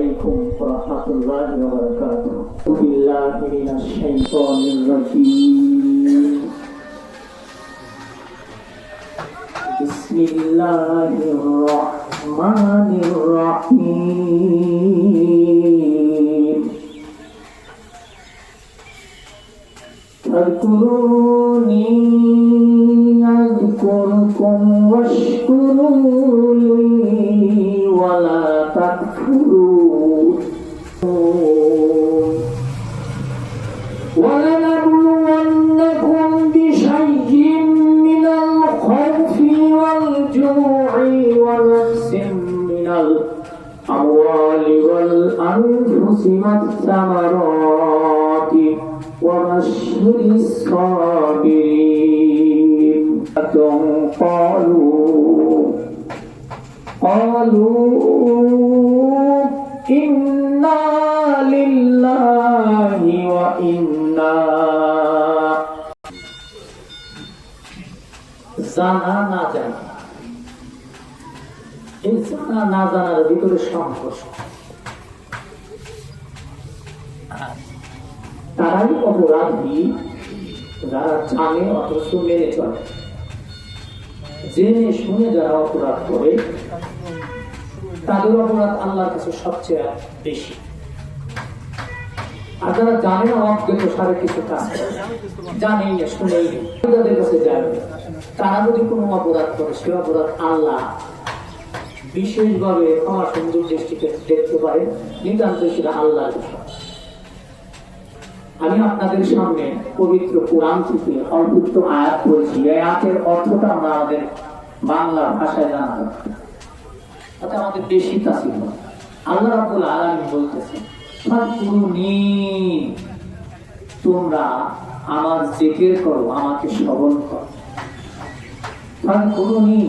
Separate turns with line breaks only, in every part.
عليكم ورحمة الله وبركاته. بالله من الشيطان الرجيم. بسم الله الرحمن الرحيم. فاذكروني أذكركم واشكروا لي ولا تكفرون. ولنبلونكم بشيء من الخوف والجوع ونقص من الأموال والأنفس والثمرات وبشر الصابرين. قالوا إنا لله وإنا জানা না জানা, এই জানা না জানার ভিতরে সংঘর্ষ। তারাই অপরাধী যারা জানে অথচ মেনে চলে। জেনে শুনে যারা অপরাধ করে তাদের অপরাধ আল্লাহর কাছে সবচেয়ে বেশি। আর যারা জানে না অজ্ঞাত সারে কিছু কাজ জানেই না শুনেই তাদের কাছে যাবে, তারা যদি কোনো অপরাধ করে সে অপরাধ আল্লাহ বিশেষভাবে ক্ষমা সুন্দর দৃষ্টিতে দেখতে পারে। নিতান্ত সেটা আল্লাহর বিষয়। আমি আপনাদের সামনে পবিত্র কোরআন থেকে অল্প আয়াত বলছি। এই আয়াতের অর্থটা আমরা আমাদের বাংলা ভাষায় জানা দরকার, তাতে আমাদের বেশি তাসির হয়। আল্লাহ রাব্বুল আলামিন বলতেছেন, ফাকুরুনি, তোমরা আমার জিকির করো, আমাকে স্মরণ করো। ফাকুরুনি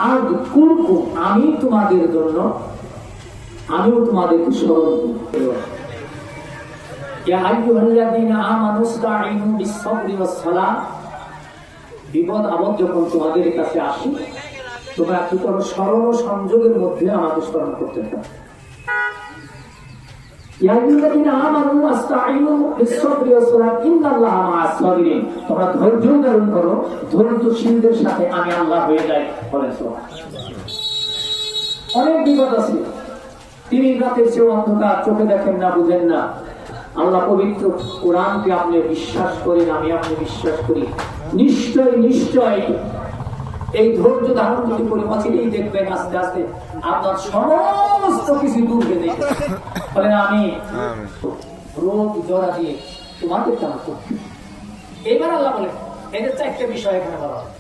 আযকুরকুম, আমি তোমাদের জন্য আমিও তোমাদেরকে স্মরণ করব। ইয়া আইয়ুহাল্লাযীনা আমানু ইসতাঈনু বিস-সাবরি ওয়াস-সালাহ, বিপদ আপদ যখন তোমাদের কাছে আসে তোমরা কি করো? স্মরণ ও সংযোগের মধ্যে আমাকে স্মরণ করতে থাকো। ইয়া আইয়ুহাল্লাযীনা আমানু ইসতাঈনু বিস-সাবরি ওয়াস-সালাহ ইন্নাল্লাহা মা'আস-সাবিরিন, তোমরা ধৈর্য ধারণ করো, ধৈর্যশীলদের সাথে আমি আল্লাহ হয়ে যাই। বলেন সুবহানাল্লাহ। অনেক বিপদ আছে, তিনি রাতের চেয়ে অন্ধকার, চোখে দেখেন না, বুঝেন না। আল্লাহ পবিত্র কোরআনকে আপনি বিশ্বাস করেন, আমি আপনি বিশ্বাস করি। নিশ্চয় নিশ্চয় এই ধৈর্য ধারণ যদি করি অচিরেই দেখবেন আস্তে আস্তে আপনার সমস্ত কিছু দূর হয়ে যাবে। বলেন আমি রোগ জড়া দিয়ে তোমাদের কাম করব। এবার আল্লাহ বলেন এদের চারটা বিষয় এখানে বলা হয়।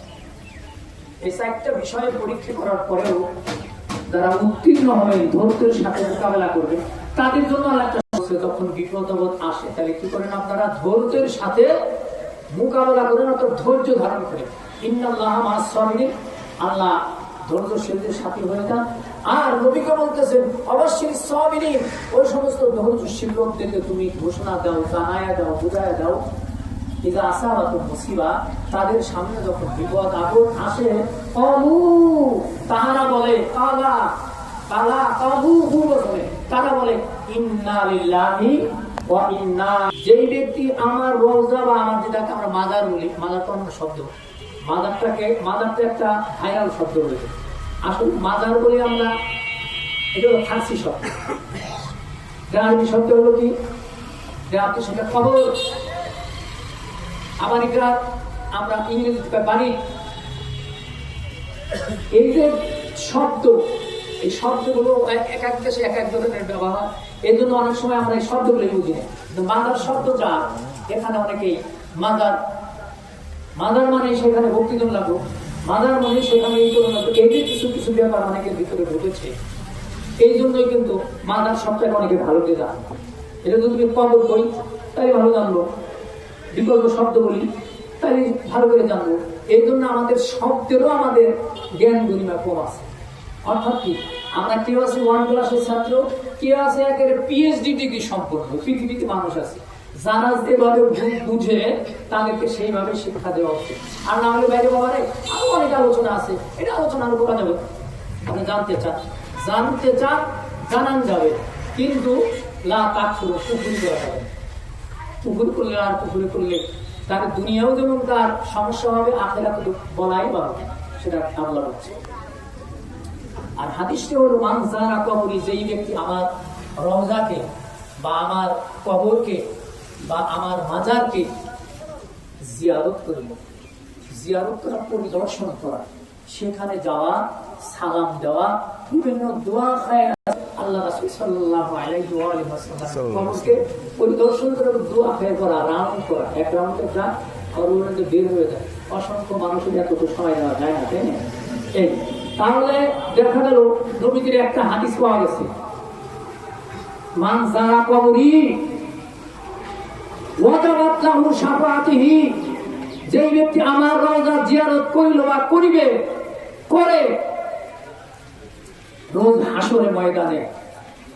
এই চারটা বিষয়ে পরীক্ষা করার পরেও যারা উত্তীর্ণ হবেন, ধৈর্যের সাথে মোকাবেলা করবে, তাদের জন্য আল্লাহ যখন বিপদ আসে তাহলে কি করেন আপনারা? ধৈর্যের সাথে মোকাবেলা করেন, অর্থাৎ ধৈর্য ধারণ করেন। ইন্নাল্লাহা মা'আস-সাবিরিন, আল্লাহ ধৈর্যশীলদের সাথী হয়ে যান। আর নবীকে বলতেছেন অবশ্যই সাবিরিন, ওই সমস্ত ধৈর্যশীল লোকদেরকে তুমি ঘোষণা দাও, জানায়া দাও, বুঝায়া দাও, ইযা আসাবাতুম মুসিবা, তাদের সামনে যখন বিপদ আপদ আসে ক্বালু, তারা বলে তারা বলে ইন্না লিল্লাহি ওয়া ইন্না, যেই ব্যক্তি আমার রওজা বা আমার যেটাকে আমরা মাজার বলি, মাজার তো আমরা শব্দ, মাজারটা একটা ভাইরাল শব্দ রয়েছে। আসলে মাজার বলি আমরা, এটা হলো ফার্সি শব্দ। আরবি শব্দ হলো কি? আপনি সেটা কবর। আবার এটা আমরা ইংরেজিতে বাড়ি। এই যে শব্দ, এই শব্দগুলো এক এক দেশে এক এক ধরনের ব্যবহার, এই জন্য অনেক সময় আমরা এই শব্দগুলো বুঝি না। মাজার শব্দটা এখানে অনেকেই মাজার মানে সেখানে ভক্তিজন লাগলো, মাজার মানে সেখানে এই করুন, এই যে কিছু কিছু ব্যাপার অনেকের ভিতরে ঢুকেছে। এই জন্যই কিন্তু মাজার শব্দটাকে অনেকে ভালো দিয়ে জানো। এটা যদি কবর করি তাই ভালো জানবো, বিকল্প শব্দ বলি তাই ভালো করে জানবো। এই জন্য আমাদের শব্দেরও আমাদের জ্ঞান গরিমা কম আছে। অর্থাৎ কি, আমরা কেউ আছে 1 ক্লাসের ছাত্র, কেউ আছে একেবারে পিএইচডি ডিগ্রি সম্পন্ন। পৃথিবীতে মানুষ আছে যারা যেভাবে বুঝে তাদেরকে সেইভাবে শিক্ষা দেওয়া উচিত। আর না হলে বাইরে বাবারে আরো অনেক আলোচনা আছে, এটা আলোচনা আরো করা যাবে। আপনি জানতে চান জানান যাবে, কিন্তু লা তাকফুরু, কুফরি করা যাবে না। কুফরি করলে আর কুফরি করলে তার দুনিয়াও যেমন তার সমস্যা হবে, আখিরাতে তো বলাই বা সেটা আল্লাহ বলছে। আর হাদিসটি হলো মান যারা কবরি, যেই ব্যক্তি আমার রওজাকে বা আমার কবরকে বা আমার মাজারকে জিয়ারত করল, জিয়ারত করা পরিদর্শন করা, সেখানে যাওয়া, সালাম দেওয়া, বিভিন্ন দোয়া খায়। আল্লাহ রাসূল সাল্লাল্লাহু আলাইহি ওয়া সাল্লাম কবরকে পরিদর্শন করে দোয়া খায় করা, রাউন্ড করা, এক রাউন্ডে যা কবরের বের হয়ে যায়। অসংখ্য মানুষের এত তো সময় দেওয়া যায় না, তাই না? এই তাহলে দেখা গেল নবীজির একটা হাদিস পাওয়া গেছে, মান যারা কবরি ওয়াজাবাত লাহু শাফাআতিহি, যেই ব্যক্তি আমার রওজা জিয়ারত করিল বা করিবে, করে রোজ হাসরের ময়দানে,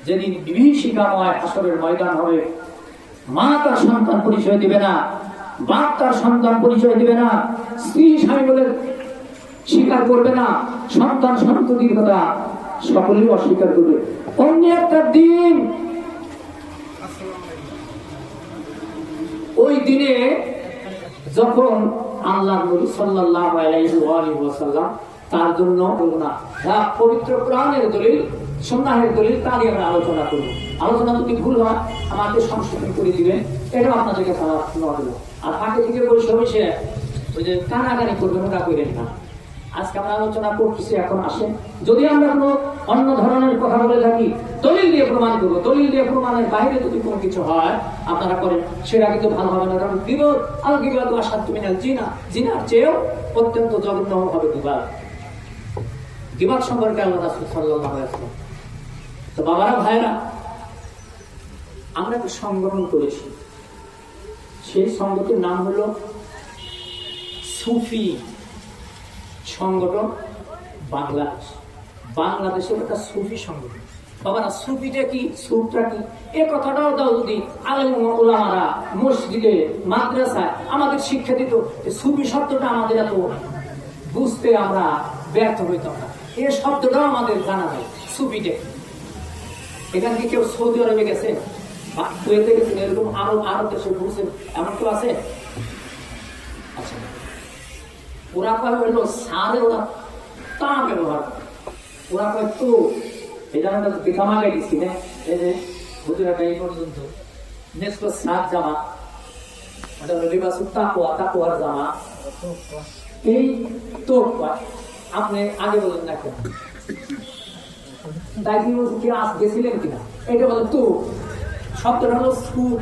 যেদিন বিভীষিকাময় হাসরের ময়দান হবে, মা তার সন্তান পরিচয় দিবে না, বাপ তার সন্তান পরিচয় দিবে না, স্ত্রী স্বামী বলে স্বীকার করবে না, সন্তান সন্ততির কথা সকলেই অস্বীকার করবে। অন্য একটা দিন, ওই দিনে যখন আল্লাহ নবী সাল্লাল্লাহু আলাইহি ওয়া সাল্লাম তার জন্য না পবিত্র কোরআনের দলিল, সুন্নাহের দলিল, তারই আমরা আলোচনা করব। আলোচনা যদি ভুল হয় আমাকে সংশোধন করে দিবেন, এটা আপনাদেরকে খারাপ না হলো। আর আগে থেকে বসে বসে ওই যে কানাকানি করবেন, ওটা করেন না। আজকে আমরা আলোচনা করতেছি, এখন আসেন, যদি আমরা কোনো অন্য ধরনের কথা বলে থাকি দলিল দিয়ে প্রমাণ করবো। দলিল দিয়ে প্রমাণের বাইরে যদি কোনো কিছু হয় আপনারা করেন, সেটা কিন্তু ভালো হবে না। কারণ বিপদ আল বিবাদ আসাধ্য মিনাল জিনা, জিনার চেয়েও অত্যন্ত জঘন্য হবে বিবাদ। বিবাদ সম্পর্কে আল্লাহ রাসূল সাল্লাল্লাহু আলাইহি ওয়াসাল্লাম। তো বাবারা, ভাইরা, আমরা একটা সংগঠন করেছি, সেই সংগঠনের নাম হলো সুফি সংগঠন বাংলাদেশ। বাংলাদেশের একটা সুফি সংগঠন। বাবারা, সুফিটা কি, সুফটা কি, এ কথাটাও দাও যদি আলেম ওলামারা মসজিদে মাদ্রাসায় আমাদের শিক্ষা দিত, সুফি শব্দটা আমাদের এত বুঝতে আমরা ব্যর্থ হইতাম না। এই শব্দটাও আমাদের জানা যায়, সুফিটা কি। এখান থেকে কেউ সৌদি আরবে গেছে বা কুয়েতে গেছেন, এরকম আরো দেশে ঘুরছেন, এমন কেউ আছে? আচ্ছা, ওরা কয় হইলো সারের, ওরা তা ব্যবহার, ওরা কয় তো এই জামাটা দেখা মাগাই দিচ্ছি না, এই যে হুজুরাটা এই পর্যন্ত নেক্সট সাত জামা, ওটা হলো লিবাসু তাকওয়া, তাকওয়ার জামা। এই তো আপনি আগে বলেন না কেন, দায়িত্ব কি আজ গেছিলেন কিনা, এটা বলে তো। শব্দটা হলো সুপ,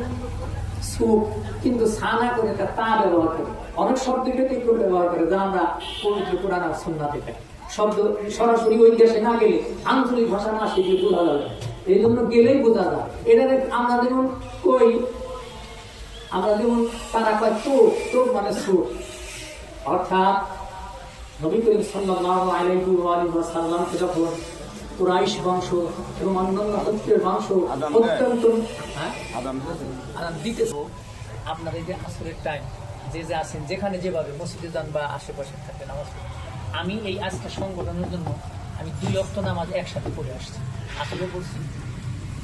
সুপ, কিন্তু সানা করে তা ব্যবহার করে। অনেক শব্দকে তীব্র ব্যবহার করে, যা আমরা পবিত্র কোরআন আর সুন্নাতে পাই। শব্দ সরাসরি ওই দেশে না গেলে, আঞ্চলিক ভাষা না শিখলে বোঝা যাবে, এই জন্য গেলেই বোঝা যায়। এটা আমরা যেমন কই, আমরা যেমন তারা কয় তো, তো মানে সুর, অর্থাৎ নবী করিম সাল্লাল্লাহু আলাইহি ওয়া সাল্লামকে যখন কুরাইশ বংশ এবং অন্যান্য গোত্রের বংশ অত্যন্ত আদান দিতেছে, আপনার এই যে আসরের টাইম, যে যে আছেন, যেখানে যেভাবে মসজিদে যান বা আশেপাশে থাকবেন, নামাজ পড়েন। আমি এই আজকে সংগঠনের জন্য আমি 2 ওয়াক্ত নামাজ একসাথে পড়ে আসছি, আসলে পড়ছি,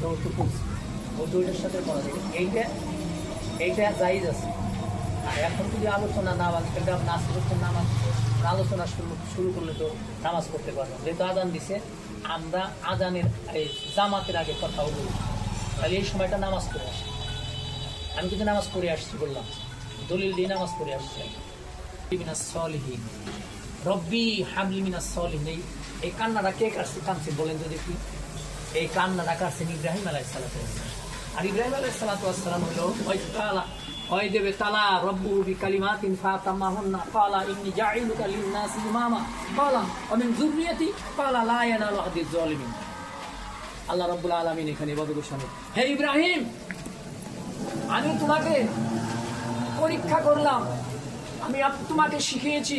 তো পড়ছি, ও দুইটার সাথে পড়া যায়। এইটা জায়েজ আছে। আর এখন যদি আলোচনা না বাজে, নাসির নামাজ আলোচনা শুরু করলে তো নামাজ পড়তে পারবেন। যেহেতু আজান দিছে, আমরা আজানের এই জামাতের আগে কথা বলি, তাহলে এই সময়টা নামাজ পড়ে আসি। আমি কিন্তু নামাজ পড়ে আসছি, বললাম দলিল দিয়ে নামাজ পড়ে আসছি। রব্বি হাবলি মিনাস সলিহিন, এই কান্নাটা কে কাঁদছে বলেন তো দেখি? এই কান্নাটা কাটছেন ইব্রাহিম আলাইহিস সালাতু ওয়াস সালাম। আর ইব্রাহিম আলাইহিস সালাতু ওয়াস সালাম হলো হয় দেবে তালা রব্বু বিকালিমাতিন ফাতাম্মাহুন্না ক্বালা ইন্নী জাঈলুকা লিন-নাসি ইমামা ক্বালা ওয়া মিন যুররিয়াতি ক্বালা লা ইয়ানালু আহদিজ জালিমিন। আল্লাহ রাব্বুল আলামিন এখানে বলে ঘোষণা, হে ইব্রাহিম, আমি তোমাকে পরীক্ষা করলাম, আমি তোমাকে শিখিয়েছি